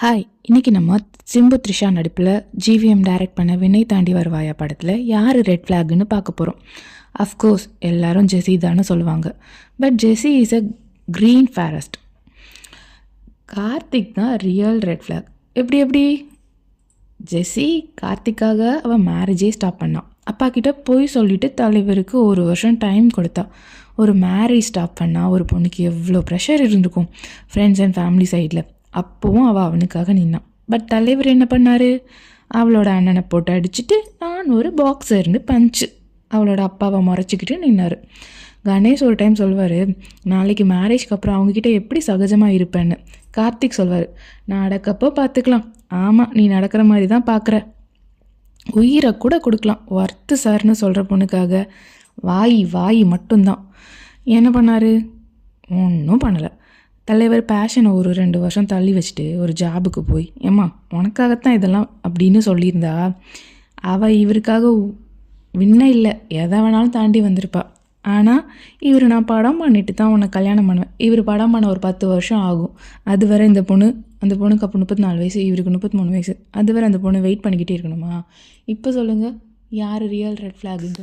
Hi, இன்னைக்கு நம்ம சிம்பு த்ரிஷா நடிப்பில் ஜிவிஎம் டைரக்ட் பண்ண விண்ணை தாண்டி வருவாயா படத்தில் யார் ரெட் ஃப்ளாக்னு பார்க்க போகிறோம். அஃப்கோர்ஸ் எல்லாரும் ஜெஸி தான்னு சொல்லுவாங்க. But Jessie is a green forest. Karthik தான் ரியல் ரெட் ஃப்ளாக். எப்படி ஜெஸி கார்த்திக்காக அவன் மேரேஜே ஸ்டாப் பண்ணான். அப்பா கிட்ட போய் சொல்லிட்டு தலைவருக்கு 1 வருஷம் டைம் கொடுத்தா. ஒரு மேரேஜ் ஸ்டாப் பண்ணால் ஒரு பொண்ணுக்கு எவ்வளோ ப்ரெஷர் இருந்திருக்கும் ஃப்ரெண்ட்ஸ் அண்ட் ஃபேமிலி சைடில். அப்போவும் அவள் அவனுக்காக நின்னான். பட் தலைவர் என்ன பண்ணார்? அவளோட அண்ணனை போட்டு அடிச்சுட்டு நான் ஒரு பாக்ஸர்னு பஞ்சு அவளோட அப்பாவை முறைச்சிக்கிட்டு நின்னார். கணேஷ் ஒரு டைம் சொல்வார், நாளைக்கு மேரேஜ்க்கு அப்புறம் அவங்கக்கிட்ட எப்படி சகஜமாக இருப்பேன்னு. கார்த்திக் சொல்வார், நான் நடக்கப்போ பார்த்துக்கலாம். ஆமாம், நீ நடக்கிற மாதிரி தான் பார்க்குற. உயிரை கூட கொடுக்கலாம் ஒர்த்து சார்னு சொல்கிற பொண்ணுக்காக வாய் மட்டும்தான். என்ன பண்ணார்? ஒன்றும் பண்ணலை. தலைவர் பேஷனை ஒரு 2 வருஷம் தள்ளி வச்சுட்டு ஒரு ஜாபுக்கு போய், ஏம்மா உனக்காகத்தான் இதெல்லாம் அப்படின்னு சொல்லியிருந்தா அவள் இவருக்காக வின்ன இல்லை எதை வேணாலும் தாண்டி வந்திருப்பா. ஆனால் இவர் நான் படம் பண்ணிட்டு தான் உன்னை கல்யாணம் பண்ணுவேன். இவர் படம் பண்ண ஒரு 10 வருஷம் ஆகும். அது வரை அந்த பொண்ணுக்கு அப்போ 34 வயசு, இவருக்கு 33 வயசு. அது வரை அந்த பொண்ணு வெயிட் பண்ணிக்கிட்டே இருக்கணுமா? இப்போ சொல்லுங்கள், யார் ரியல் ரெட் ஃப்ளாகுங்க?